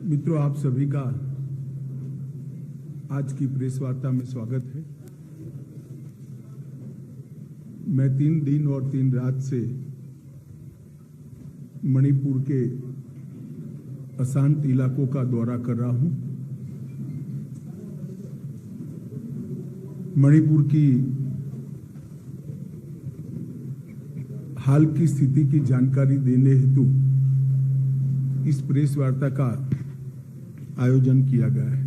मित्रों, आप सभी का आज की प्रेस वार्ता में स्वागत है। मैं 3 दिन और 3 रात से मणिपुर के अशांत इलाकों का दौरा कर रहा हूं। मणिपुर की हाल की स्थिति की जानकारी देने हेतु इस प्रेस वार्ता का आयोजन किया गया है।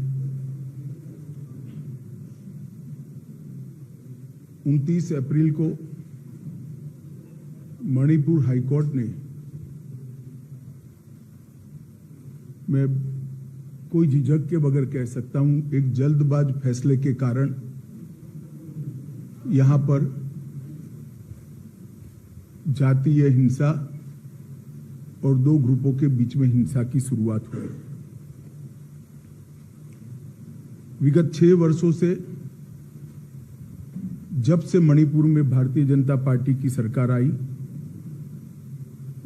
29 अप्रैल को मणिपुर हाईकोर्ट ने, मैं कोई झिझक के बगैर कह सकता हूं, एक जल्दबाज फैसले के कारण यहां पर जातीय हिंसा और 2 ग्रुपों के बीच में हिंसा की शुरुआत हुई। विगत 6 वर्षों से, जब से मणिपुर में भारतीय जनता पार्टी की सरकार आई,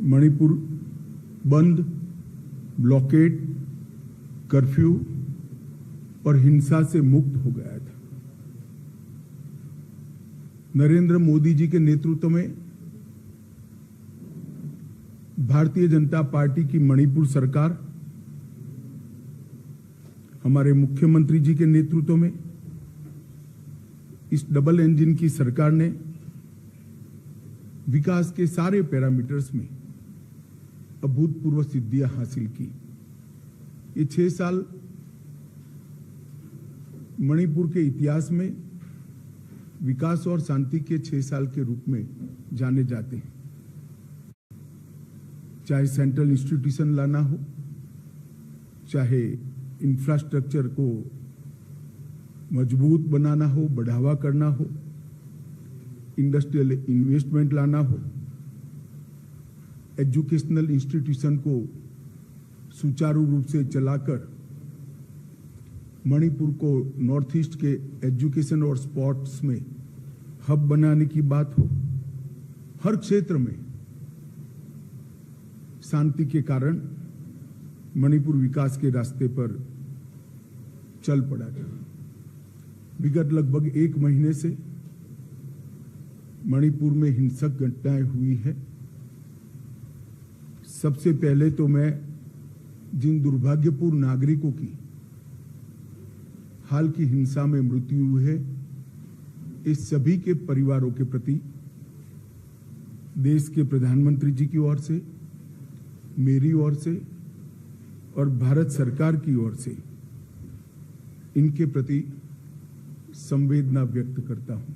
मणिपुर बंद, ब्लॉकेड, कर्फ्यू और हिंसा से मुक्त हो गया था। नरेंद्र मोदी जी के नेतृत्व में भारतीय जनता पार्टी की मणिपुर सरकार, हमारे मुख्यमंत्री जी के नेतृत्व में इस डबल इंजन की सरकार ने विकास के सारे पैरामीटर्स में अभूतपूर्व सिद्धियां हासिल की। ये 6 साल मणिपुर के इतिहास में विकास और शांति के 6 साल के रूप में जाने जाते हैं। चाहे सेंट्रल इंस्टीट्यूशन लाना हो, चाहे इंफ्रास्ट्रक्चर को मजबूत बनाना हो, बढ़ावा करना हो, इंडस्ट्रियल इन्वेस्टमेंट लाना हो, एजुकेशनल इंस्टीट्यूशन को सुचारू रूप से चलाकर मणिपुर को नॉर्थ ईस्ट के एजुकेशन और स्पोर्ट्स में हब बनाने की बात हो, हर क्षेत्र में शांति के कारण मणिपुर विकास के रास्ते पर चल पड़ा था। विगत लगभग 1 महीने से मणिपुर में हिंसक घटनाएं हुई है। सबसे पहले तो मैं जिन दुर्भाग्यपूर्ण नागरिकों की हाल की हिंसा में मृत्यु हुई है, इस सभी के परिवारों के प्रति देश के प्रधानमंत्री जी की ओर से, मेरी ओर से और भारत सरकार की ओर से इनके प्रति संवेदना व्यक्त करता हूं।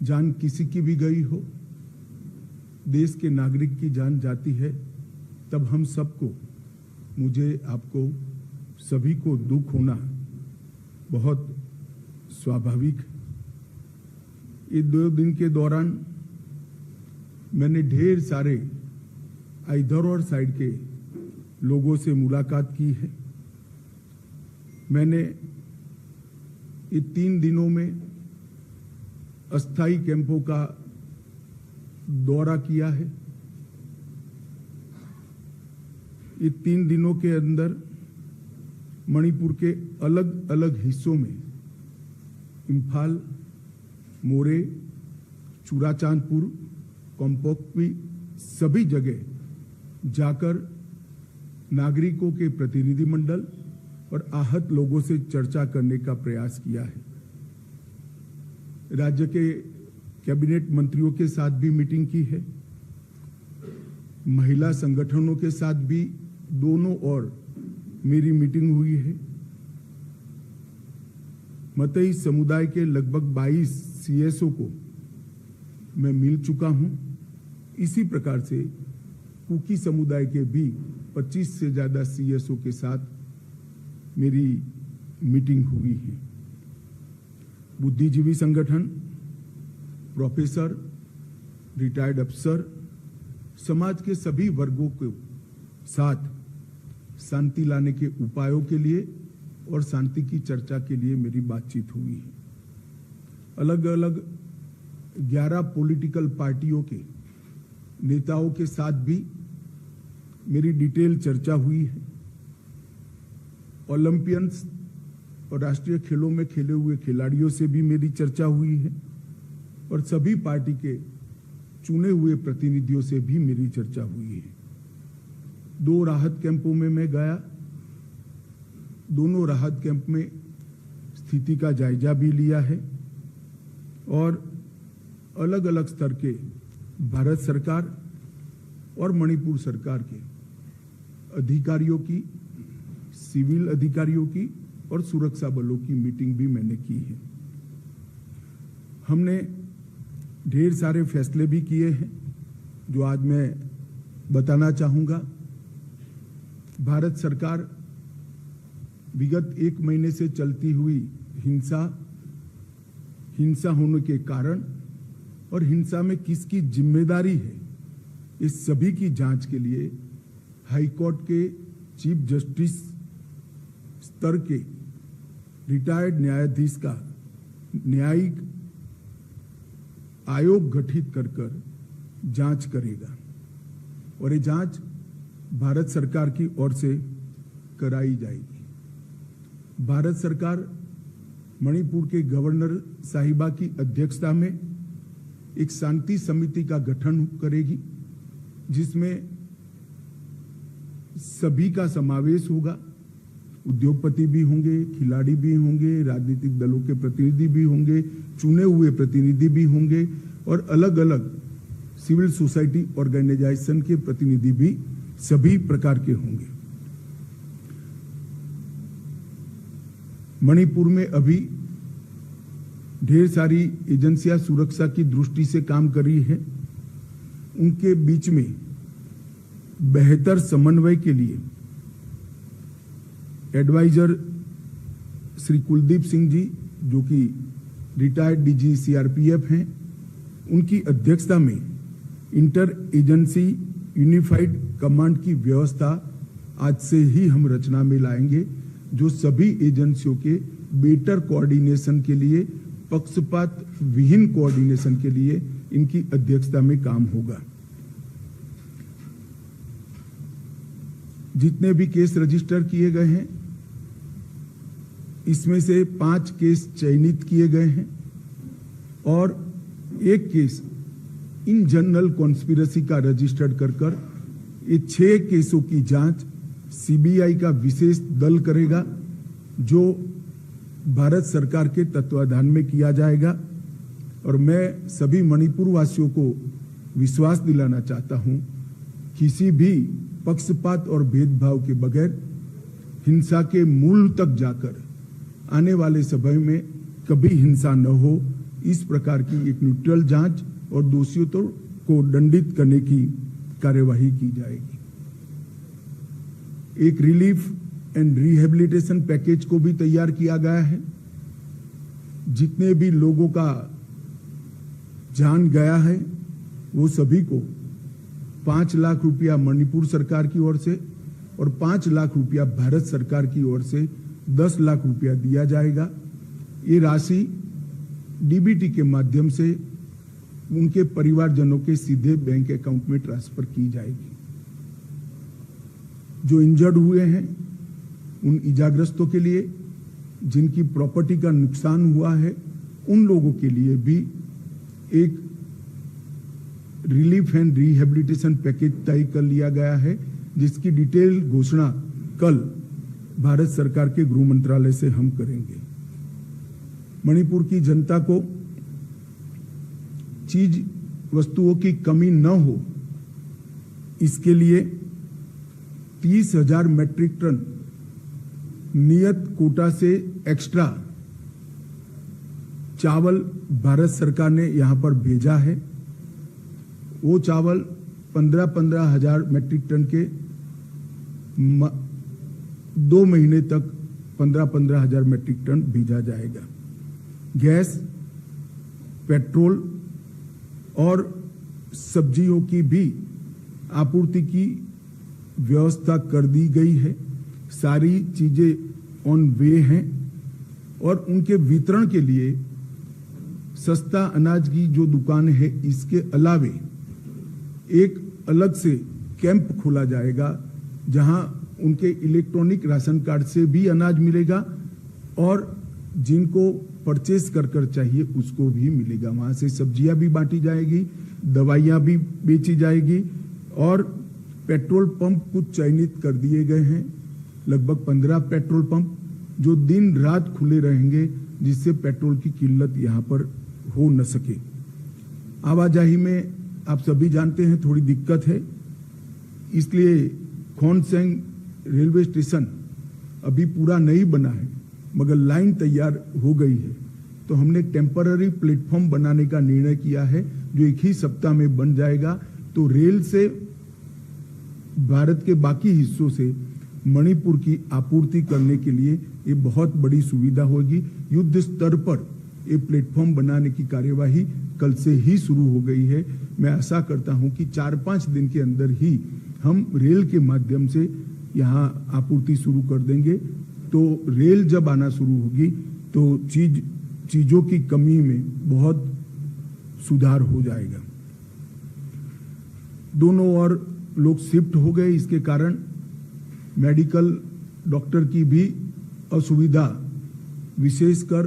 जान किसी की भी गई हो, देश के नागरिक की जान जाती है, तब हम सबको, मुझे, आपको, सभी को दुख होना बहुत स्वाभाविक। ये 2 दिन के दौरान मैंने ढेर सारे इधर और साइड के लोगों से मुलाकात की है। मैंने ये 3 दिनों में अस्थायी कैंपों का दौरा किया है। ये 3 दिनों के अंदर मणिपुर के अलग अलग हिस्सों में, इम्फाल, मोरे, चूड़ाचांदपुर, कॉम्पोक्वी, सभी जगह जाकर नागरिकों के प्रतिनिधि मंडल और आहत लोगों से चर्चा करने का प्रयास किया है। राज्य के कैबिनेट मंत्रियों के साथ भी मीटिंग की है। महिला संगठनों के साथ भी दोनों ओर मेरी मीटिंग हुई है। मतई समुदाय के लगभग 22 सीएसओ को मैं मिल चुका हूं। इसी प्रकार से कुकी समुदाय के भी 25 से ज्यादा सीएसओ के साथ मेरी मीटिंग हुई है। बुद्धिजीवी संगठन, प्रोफेसर, रिटायर्ड अफसर, समाज के सभी वर्गों के साथ शांति लाने के उपायों के लिए और शांति की चर्चा के लिए मेरी बातचीत हुई है। अलग अलग 11 पॉलिटिकल पार्टियों के नेताओं के साथ भी मेरी डिटेल चर्चा हुई है। ओलंपियंस और राष्ट्रीय खेलों में खेले हुए खिलाड़ियों से भी मेरी चर्चा हुई है और सभी पार्टी के चुने हुए प्रतिनिधियों से भी मेरी चर्चा हुई है। 2 राहत कैंपों में मैं गया, दोनों राहत कैंप में स्थिति का जायजा भी लिया है और अलग अलग स्तर के भारत सरकार और मणिपुर सरकार के अधिकारियों की, सिविल अधिकारियों की और सुरक्षा बलों की मीटिंग भी मैंने की है। हमने ढेर सारे फैसले भी किए हैं जो आज मैं बताना चाहूंगा। भारत सरकार विगत 1 महीने से चलती हुई हिंसा होने के कारण और हिंसा में किसकी जिम्मेदारी है, इस सभी की जांच के लिए हाईकोर्ट के चीफ जस्टिस स्तर के रिटायर्ड न्यायाधीश का न्यायिक आयोग गठित कर जांच करेगा और ये जांच भारत सरकार की ओर से कराई जाएगी। भारत सरकार मणिपुर के गवर्नर साहिबा की अध्यक्षता में एक शांति समिति का गठन करेगी जिसमें सभी का समावेश होगा। उद्योगपति भी होंगे, खिलाड़ी भी होंगे, राजनीतिक दलों के प्रतिनिधि भी होंगे, चुने हुए प्रतिनिधि भी होंगे और अलग अलग सिविल सोसाइटी ऑर्गेनाइजेशन के प्रतिनिधि भी सभी प्रकार के होंगे। मणिपुर में अभी ढेर सारी एजेंसियां सुरक्षा की दृष्टि से काम कर रही है। उनके बीच में बेहतर समन्वय के लिए एडवाइजर श्री कुलदीप सिंह जी, जो कि रिटायर्ड डीजी सीआरपीएफ हैं, उनकी अध्यक्षता में इंटर एजेंसी यूनिफाइड कमांड की व्यवस्था आज से ही हम रचना में लाएंगे, जो सभी एजेंसियों के बेटर कोऑर्डिनेशन के लिए, पक्षपात विहीन कोऑर्डिनेशन के लिए इनकी अध्यक्षता में काम होगा। जितने भी केस रजिस्टर किए गए हैं, इसमें से 5 केस चयनित किए गए हैं और 1 केस इन जनरल कॉन्स्पिरेसी का रजिस्टर्ड कर ये 6 केसों की जांच सीबीआई का विशेष दल करेगा, जो भारत सरकार के तत्वाधान में किया जाएगा। और मैं सभी मणिपुर वासियों को विश्वास दिलाना चाहता हूं, किसी भी पक्षपात और भेदभाव के बगैर हिंसा के मूल तक जाकर आने वाले समय में कभी हिंसा न हो, इस प्रकार की एक न्यूट्रल जांच और दोषियों को दंडित करने की कार्यवाही की जाएगी। एक रिलीफ एंड रिहेबिलिटेशन पैकेज को भी तैयार किया गया है। जितने भी लोगों का जान गया है वो सभी को 5 लाख रुपया मणिपुर सरकार की ओर से और 5 लाख रुपया भारत सरकार की ओर से 10 लाख रुपया दिया जाएगा। ये राशि डीबीटी के माध्यम से उनके परिवारजनों के सीधे बैंक अकाउंट में ट्रांसफर की जाएगी। जो इंजर्ड हुए हैं उन इजाग्रस्तों के लिए, जिनकी प्रॉपर्टी का नुकसान हुआ है, उन लोगों के लिए भी एक रिलीफ एंड रिहेबिलिटेशन पैकेज तय कर लिया गया है, जिसकी डिटेल घोषणा कल भारत सरकार के गृह मंत्रालय से हम करेंगे। मणिपुर की जनता को चीज वस्तुओं की कमी न हो, इसके लिए 30,000 मैट्रिक टन नियत कोटा से एक्स्ट्रा चावल भारत सरकार ने यहां पर भेजा है। वो चावल 15,000 मैट्रिक टन के 2 महीने तक 15,000 मैट्रिक टन भेजा जाएगा। गैस, पेट्रोल और सब्जियों की भी आपूर्ति की व्यवस्था कर दी गई है। सारी चीजें ऑन वे हैं और उनके वितरण के लिए सस्ता अनाज की जो दुकान है, इसके अलावे एक अलग से कैंप खोला जाएगा जहां उनके इलेक्ट्रॉनिक राशन कार्ड से भी अनाज मिलेगा और जिनको परचेस कर चाहिए उसको भी मिलेगा। वहां से सब्जियां भी बांटी जाएगी, दवाइयां भी बेची जाएगी और पेट्रोल पंप कुछ चयनित कर दिए गए हैं, लगभग 15 पेट्रोल पंप जो दिन रात खुले रहेंगे, जिससे पेट्रोल की किल्लत यहाँ पर हो न सके। आवाजाही में आप सभी जानते हैं थोड़ी दिक्कत है, इसलिए खोनसेंग रेलवे स्टेशन अभी पूरा नहीं बना है मगर लाइन तैयार हो गई है, तो हमने टेम्पररी प्लेटफॉर्म बनाने का निर्णय किया है जो एक ही सप्ताह में बन जाएगा। तो रेल से भारत के बाकी हिस्सों से मणिपुर की आपूर्ति करने के लिए ये बहुत बड़ी सुविधा होगी। युद्ध स्तर पर ये प्लेटफॉर्म बनाने की कार्यवाही कल से ही शुरू हो गई है। मैं आशा करता हूं कि 4-5 दिन के अंदर ही हम रेल के माध्यम से यहाँ आपूर्ति शुरू कर देंगे। तो रेल जब आना शुरू होगी तो चीजों की कमी में बहुत सुधार हो जाएगा। दोनों ओर लोग शिफ्ट हो गए, इसके कारण मेडिकल डॉक्टर की भी असुविधा विशेषकर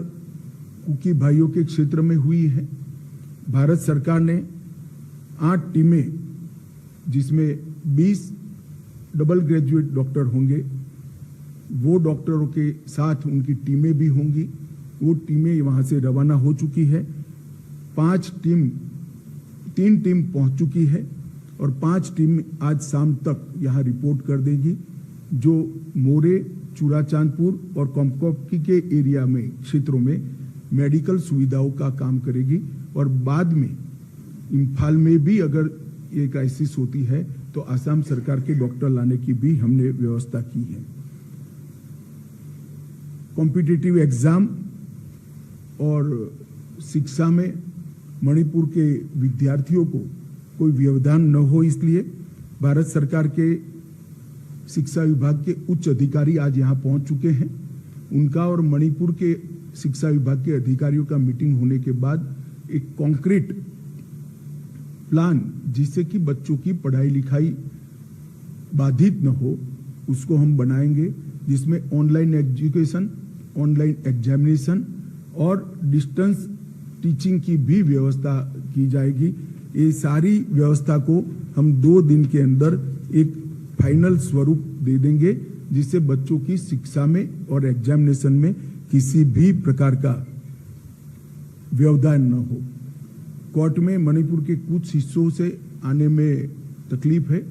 कुकी भाइयों के क्षेत्र में हुई है। भारत सरकार ने 8 टीमें जिसमें 20 डबल ग्रेजुएट डॉक्टर होंगे, वो डॉक्टरों के साथ उनकी टीमें भी होंगी। वो टीमें वहां से रवाना हो चुकी है। 3 टीम पहुंच चुकी है और 5 टीम आज शाम तक यहां रिपोर्ट कर देगी, जो मोरे, चूड़ाचांदपुर और कोमकोपकी के एरिया में क्षेत्रों में मेडिकल सुविधाओं का काम करेगी। और बाद में इम्फाल में भी अगर ये क्राइसिस होती है तो असम सरकार के डॉक्टर लाने की भी हमने व्यवस्था की है। कॉम्पिटिटिव एग्जाम और शिक्षा में मणिपुर के विद्यार्थियों को कोई व्यवधान न हो, इसलिए भारत सरकार के शिक्षा विभाग के उच्च अधिकारी आज यहां पहुंच चुके हैं। उनका और मणिपुर के शिक्षा विभाग के अधिकारियों का मीटिंग होने के बाद एक कॉन्क्रीट प्लान, जिससे कि बच्चों की पढ़ाई लिखाई बाधित न हो, उसको हम बनाएंगे, जिसमें ऑनलाइन एजुकेशन, ऑनलाइन एग्जामिनेशन और डिस्टेंस टीचिंग की भी व्यवस्था की जाएगी। ये सारी व्यवस्था को हम 2 दिन के अंदर एक फाइनल स्वरूप दे देंगे, जिससे बच्चों की शिक्षा में और एग्जामिनेशन में किसी भी प्रकार का व्यवधान न हो। कोर्ट में मणिपुर के कुछ हिस्सों से आने में तकलीफ है,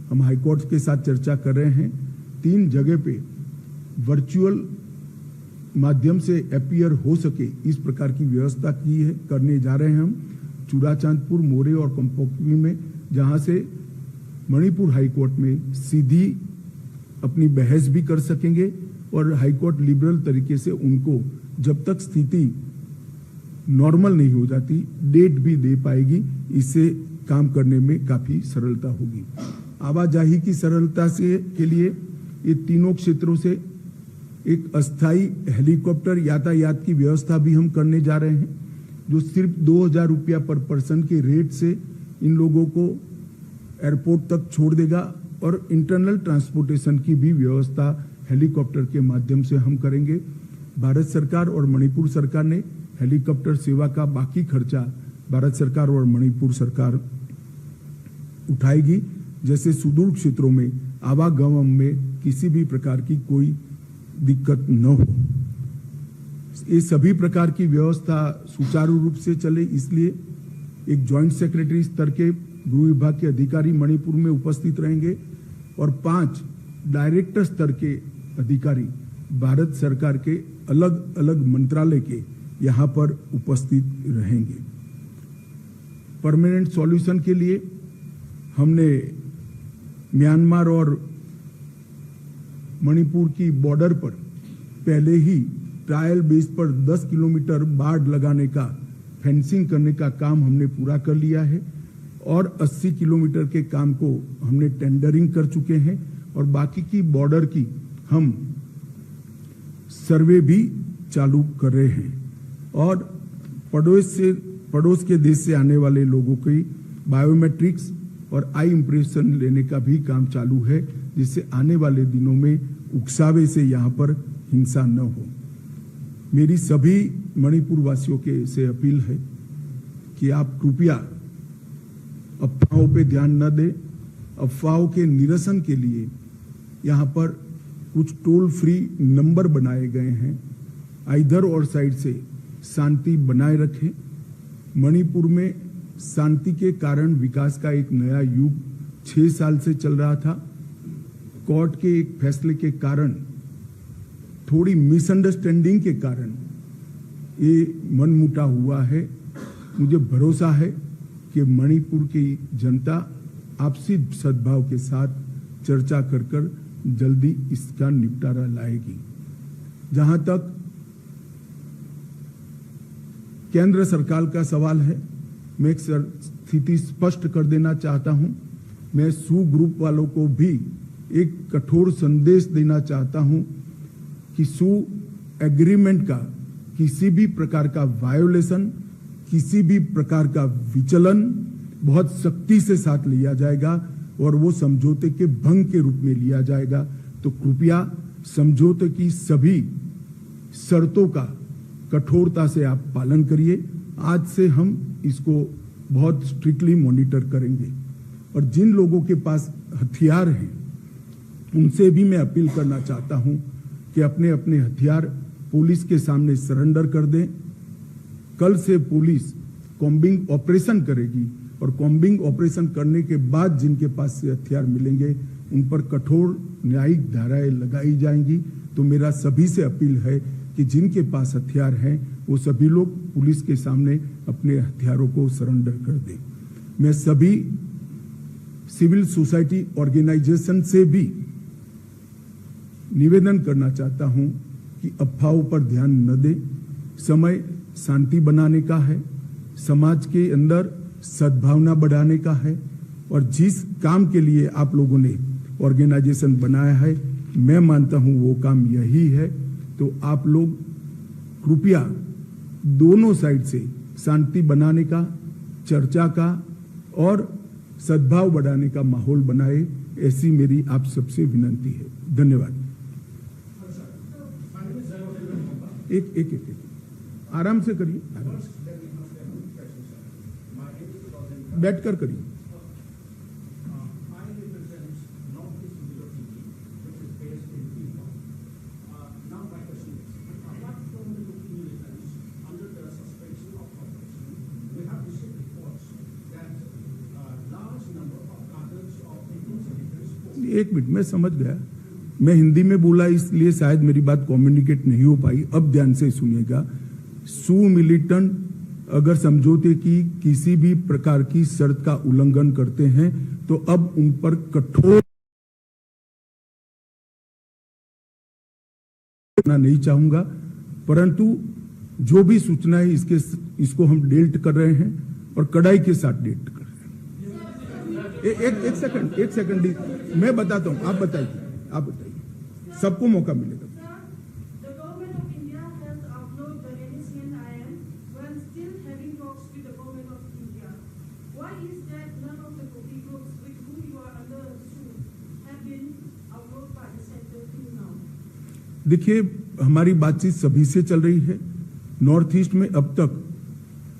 हम हाईकोर्ट के साथ चर्चा कर रहे हैं। 3 जगह पे वर्चुअल माध्यम से अपीयर हो सके इस प्रकार की व्यवस्था की है, करने जा रहे हैं हम। चूड़ाचांदपुर, मोरे और कोमकोपकी में, जहां से मणिपुर हाईकोर्ट में सीधी अपनी बहस भी कर सकेंगे और हाईकोर्ट लिबरल तरीके से उनको जब तक स्थिति नॉर्मल नहीं हो जाती डेट भी दे पाएगी। इससे काम करने में काफी सरलता होगी। आवाजाही की सरलता से के लिए ये तीनों क्षेत्रों से एक अस्थायी हेलीकॉप्टर यातायात की व्यवस्था भी हम करने जा रहे हैं, जो सिर्फ 2000 रुपया पर पर्सन के रेट से इन लोगों को एयरपोर्ट तक छोड़ देगा और इंटरनल ट्रांसपोर्टेशन की भी व्यवस्था हेलीकॉप्टर के माध्यम से हम करेंगे। भारत सरकार और मणिपुर सरकार ने हेलीकॉप्टर सेवा का बाकी खर्चा भारत सरकार और मणिपुर सरकार उठाएगी, जैसे सुदूर क्षेत्रों में आवागमन में किसी भी प्रकार की कोई दिक्कत न हो। ये सभी प्रकार की व्यवस्था सुचारू रूप से चले, इसलिए एक जॉइंट सेक्रेटरी स्तर के गृह विभाग के अधिकारी मणिपुर में उपस्थित रहेंगे और 5 डायरेक्टर स्तर के अधिकारी भारत सरकार के अलग अलग मंत्रालय के यहां पर उपस्थित रहेंगे। परमानेंट सॉल्यूशन के लिए हमने म्यांमार और मणिपुर की बॉर्डर पर पहले ही ट्रायल बेस पर 10 किलोमीटर बाड़ लगाने का, फेंसिंग करने का काम हमने पूरा कर लिया है और 80 किलोमीटर के काम को हमने टेंडरिंग कर चुके हैं और बाकी की बॉर्डर की हम सर्वे भी चालू कर रहे हैं। और पड़ोस के देश से आने वाले लोगों की बायोमेट्रिक्स और आई इंप्रेशन लेने का भी काम चालू है, जिससे आने वाले दिनों में उकसावे से यहाँ पर हिंसा न हो। मेरी सभी मणिपुर वासियों के से अपील है कि आप कृपया अफवाहों पे ध्यान न दें। अफवाहों के निरसन के लिए यहाँ पर कुछ टोल फ्री नंबर बनाए गए हैं। इधर और साइड से शांति बनाए रखें। मणिपुर में शांति के कारण विकास का एक नया युग 6 साल से चल रहा था। कोर्ट के एक फैसले के कारण, थोड़ी मिसअंडरस्टैंडिंग के कारण ये मनमुटाव हुआ है। मुझे भरोसा है कि मणिपुर की जनता आपसी सद्भाव के साथ चर्चा कर जल्दी इसका निपटारा लाएगी। जहां तक केंद्र सरकार का सवाल है, मैं एक स्थिति स्पष्ट कर देना चाहता हूं। मैं सू ग्रुप वालों को भी एक कठोर संदेश देना चाहता हूं कि सू एग्रीमेंट का किसी भी प्रकार का वायोलेशन, किसी भी प्रकार का विचलन बहुत सख्ती से साथ लिया जाएगा और वो समझौते के भंग के रूप में लिया जाएगा। तो कृपया समझौते की सभी शर्तों का कठोरता से आप पालन करिए। आज से हम इसको बहुत स्ट्रिक्टली मॉनिटर करेंगे और जिन लोगों के पास हथियार हैं उनसे भी मैं अपील करना चाहता हूं कि अपने अपने हथियार पुलिस के सामने सरेंडर कर दें। कल से पुलिस कॉम्बिंग ऑपरेशन करेगी और कॉम्बिंग ऑपरेशन करने के बाद जिनके पास से हथियार मिलेंगे उन पर कठोर न्यायिक धाराएं लगाई जाएंगी। तो मेरा सभी से अपील है कि जिनके पास हथियार हैं वो सभी लोग पुलिस के सामने अपने हथियारों को सरेंडर कर दें। मैं सभी सिविल सोसाइटी ऑर्गेनाइजेशन से भी निवेदन करना चाहता हूं कि अफवाहों पर ध्यान न दें। समय शांति बनाने का है, समाज के अंदर सद्भावना बढ़ाने का है और जिस काम के लिए आप लोगों ने ऑर्गेनाइजेशन बनाया है, मैं मानता हूं वो काम यही है। तो आप लोग कृपया दोनों साइड से शांति बनाने का, चर्चा का और सद्भाव बढ़ाने का माहौल बनाए, ऐसी मेरी आप सबसे विनती है। धन्यवाद। एक आराम से करिए, बैठकर करिए। एक मिनट, मैं समझ गया। मैं हिंदी में बोला इसलिए शायद मेरी बात कम्युनिकेट नहीं हो पाई। अब ध्यान से सुनिएगा। सू मिलिटेंट अगर समझौते की किसी भी प्रकार की शर्त का उल्लंघन करते हैं तो अब उन पर कठोर नहीं चाहूंगा, परंतु जो भी सूचना है इसको हम डेल्ट कर रहे हैं और कड़ाई के साथ डेल्ट कर रहे हैं। एक सेकंड मैं बताता हूं, आप बताइए, सबको मौका मिलेगा। देखिए, हमारी बातचीत सभी से चल रही है। नॉर्थ ईस्ट में अब तक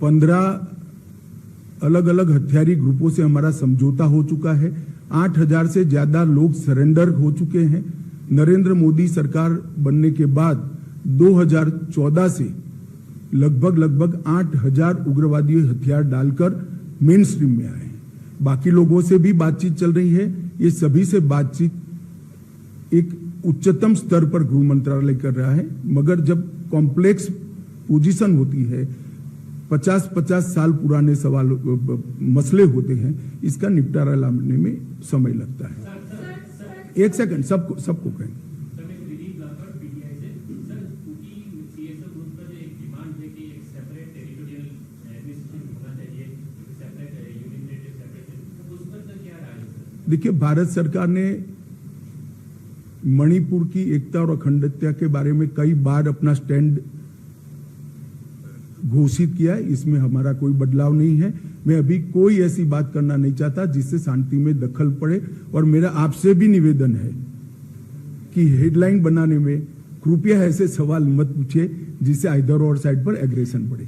15 अलग अलग हथियारी ग्रुपों से हमारा समझौता हो चुका है। 8000 से ज्यादा लोग सरेंडर हो चुके हैं। नरेंद्र मोदी सरकार बनने के बाद 2014 से लगभग 8000 उग्रवादी हथियार डालकर मेन स्ट्रीम में आए हैं। बाकी लोगों से भी बातचीत चल रही है। ये सभी से बातचीत एक उच्चतम स्तर पर गृह मंत्रालय कर रहा है, मगर जब कॉम्प्लेक्स पोजीशन होती है, 50-50 साल पुराने मसले होते हैं, इसका निपटारा लाने में समय लगता है। एक सेकंड, सबको कहें। देखिए, भारत सरकार ने मणिपुर की एकता और अखंडता के बारे में कई बार अपना स्टैंड घोषित किया है, इसमें हमारा कोई बदलाव नहीं है। मैं अभी कोई ऐसी बात करना नहीं चाहता जिससे शांति में दखल पड़े, और मेरा आपसे भी निवेदन है कि हेडलाइन बनाने में कृपया ऐसे सवाल मत पूछिए जिससे इधर और साइड पर एग्रेशन बढ़े।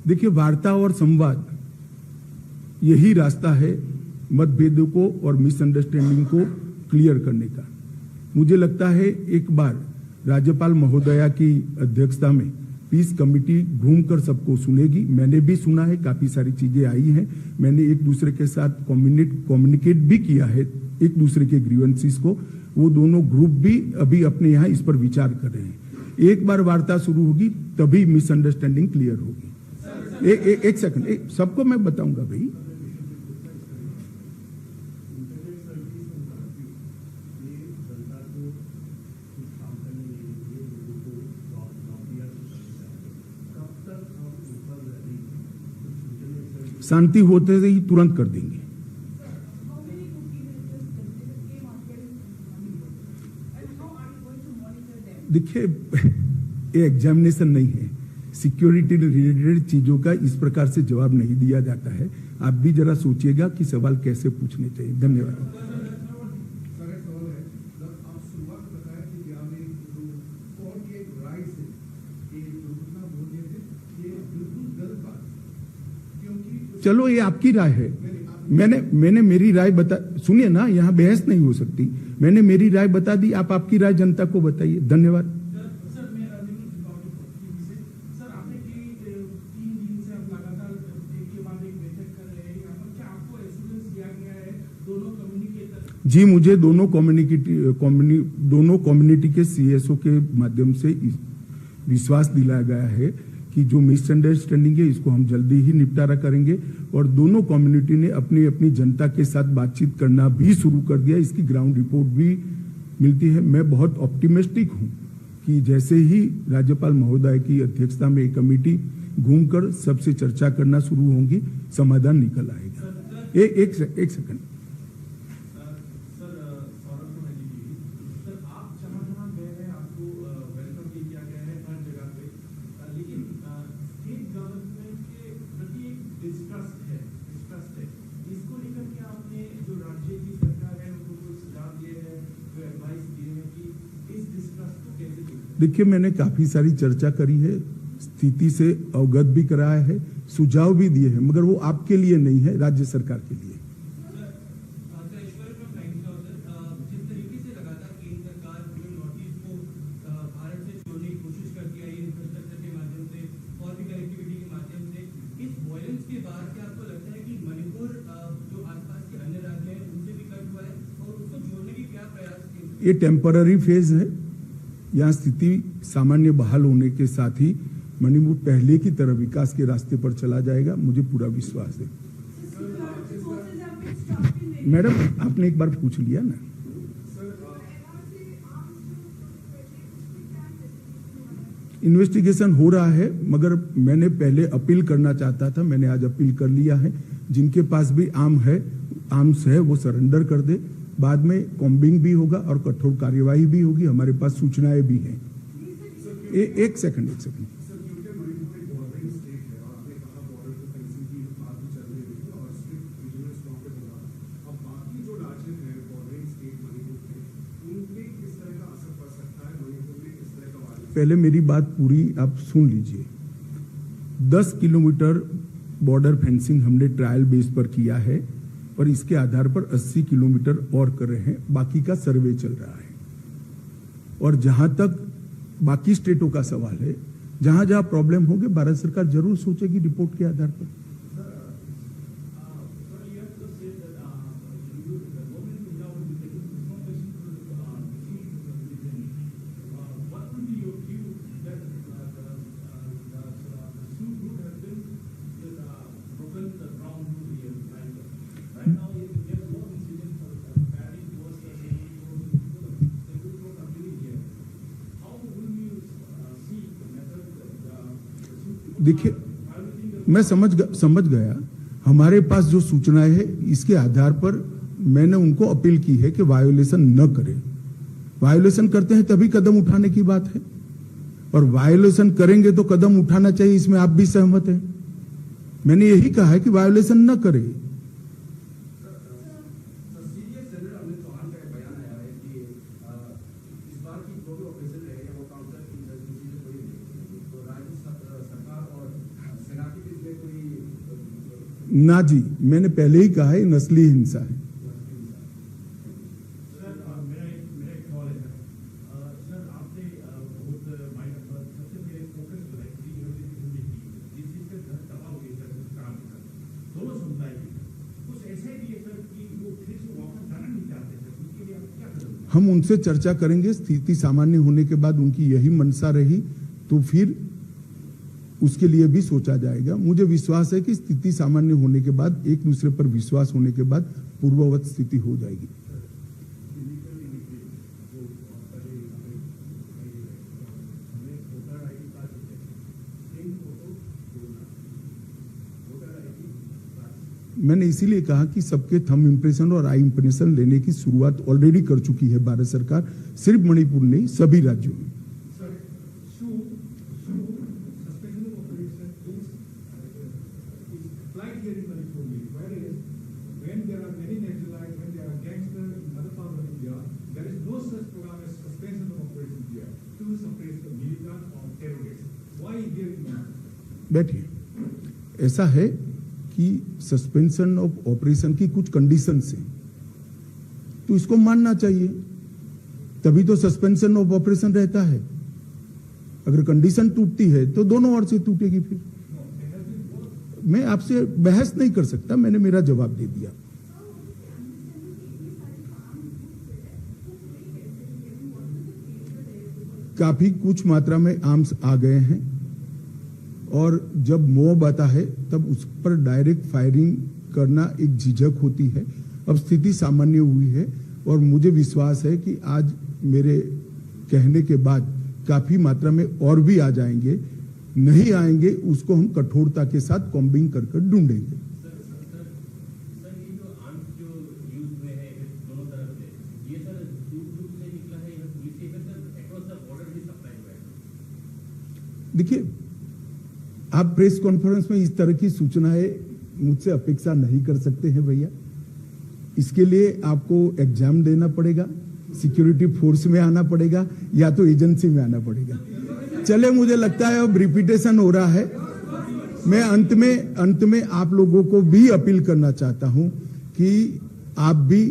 देखिए, वार्ता और संवाद यही रास्ता है मतभेदों को और मिसअंडरस्टैंडिंग को क्लियर करने का। मुझे लगता है एक बार राज्यपाल महोदया की अध्यक्षता में पीस कमेटी घूमकर सबको सुनेगी। मैंने भी सुना है, काफी सारी चीजें आई हैं। मैंने एक दूसरे के साथ कम्युनिकेट भी किया है, एक दूसरे के ग्रीवेंसेस को। वो दोनों ग्रुप भी अभी अपने यहाँ इस पर विचार कर रहे हैं। एक बार वार्ता शुरू होगी तभी मिसअंडरस्टैंडिंग क्लियर होगी। एक सेकंड, सबको मैं बताऊंगा भाई। शांति होते ही तुरंत कर देंगे। देखिए, ये एग्जामिनेशन नहीं है, सिक्योरिटी रिलेटेड चीजों का इस प्रकार से जवाब नहीं दिया जाता है। आप भी जरा सोचिएगा कि सवाल कैसे पूछने चाहिए। धन्यवाद। चलो, ये आपकी राय है। मैंने मेरी राय बता, सुनिए ना, यहाँ बहस नहीं हो सकती। मैंने मेरी राय बता दी, आप आपकी राय जनता को बताइए। धन्यवाद। जी, मुझे दोनों कम्युनिटी के सीएसओ के माध्यम से विश्वास दिलाया गया है कि जो मिसअंडरस्टैंडिंग है इसको हम जल्दी ही निपटारा करेंगे, और दोनों कम्युनिटी ने अपनी अपनी जनता के साथ बातचीत करना भी शुरू कर दिया। इसकी ग्राउंड रिपोर्ट भी मिलती है। मैं बहुत ऑप्टिमिस्टिक हूं कि जैसे ही राज्यपाल महोदय की अध्यक्षता में एक कमेटी घूमकर सबसे चर्चा करना शुरू होगी, समाधान निकल आएगा। एक सेकंड। देखिए, मैंने काफी सारी चर्चा करी है, स्थिति से अवगत भी कराया है, सुझाव भी दिए हैं, मगर वो आपके लिए नहीं है, राज्य सरकार के लिए। ये टेम्पररी फेज है। यहाँ स्थिति सामान्य बहाल होने के साथ ही मणिपुर पहले की तरह विकास के रास्ते पर चला जाएगा, मुझे पूरा विश्वास है। मैडम, आपने एक बार पूछ लिया ना। इन्वेस्टिगेशन हो रहा है, मगर मैंने पहले अपील करना चाहता था, मैंने आज अपील कर लिया है। जिनके पास भी आर्म्स है वो सरेंडर कर दे। बाद में कॉम्बिंग भी होगा और कठोर कार्यवाही भी होगी। हमारे पास सूचनाएं भी हैं। एक सेकंड। पहले मेरी बात पूरी आप सुन लीजिए। 10 किलोमीटर बॉर्डर फेंसिंग हमने ट्रायल बेस पर किया है, और इसके आधार पर 80 किलोमीटर और कर रहे हैं। बाकी का सर्वे चल रहा है। और जहां तक बाकी स्टेटों का सवाल है, जहां जहां प्रॉब्लम होगी भारत सरकार जरूर सोचेगी रिपोर्ट के आधार पर। देखिए, मैं समझ गया। हमारे पास जो सूचनाएं है इसके आधार पर मैंने उनको अपील की है कि वायोलेशन न करें। वायोलेशन करते हैं तभी कदम उठाने की बात है, और वायोलेशन करेंगे तो कदम उठाना चाहिए, इसमें आप भी सहमत हैं। मैंने यही कहा है कि वायोलेशन न करें। ना जी, मैंने पहले ही कहा है नस्ली हिंसा है। हम उनसे चर्चा करेंगे, स्थिति सामान्य होने के बाद उनकी यही मंशा रही तो फिर उसके लिए भी सोचा जाएगा। मुझे विश्वास है कि स्थिति सामान्य होने के बाद, एक दूसरे पर विश्वास होने के बाद पूर्ववत स्थिति हो जाएगी। मैंने इसीलिए कहा कि सबके थंब इंप्रेशन और आई इंप्रेशन लेने की शुरुआत ऑलरेडी कर चुकी है भारत सरकार, सिर्फ मणिपुर नहीं, सभी राज्यों में। बैठिए। ऐसा है कि सस्पेंशन ऑफ ऑपरेशन की कुछ कंडीशंस हैं, तो इसको मानना चाहिए, तभी तो सस्पेंशन ऑफ ऑपरेशन रहता है। अगर कंडीशन टूटती है तो दोनों ओर से टूटेगी। फिर मैं आपसे बहस नहीं कर सकता, मैंने मेरा जवाब दे दिया। काफी कुछ मात्रा में आर्म्स आ गए हैं, और जब मॉब आता है तब उस पर डायरेक्ट फायरिंग करना एक झिझक होती है। अब स्थिति सामान्य हुई है, और मुझे विश्वास है कि आज मेरे कहने के बाद काफी मात्रा में और भी आ जाएंगे। नहीं आएंगे उसको हम कठोरता के साथ कॉम्बिंग कर ढूंढेंगे। देखिए, आप प्रेस कॉन्फ्रेंस में इस तरह की सूचनाएं मुझसे अपेक्षा नहीं कर सकते हैं भैया। इसके लिए आपको एग्जाम देना पड़ेगा, सिक्योरिटी फोर्स में आना पड़ेगा, या तो एजेंसी में आना पड़ेगा। चले, मुझे लगता है अब रिपीटेशन हो रहा है। मैं अंत में आप लोगों को भी अपील करना चाहता हूं कि आप भी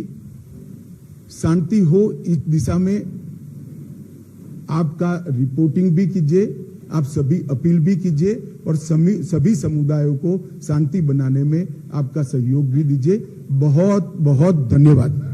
शांति हो इस दिशा में आपका रिपोर्टिंग भी कीजिए, आप सभी अपील भी कीजिए, और सभी समुदायों को शांति बनाने में आपका सहयोग भी दीजिए। बहुत बहुत धन्यवाद।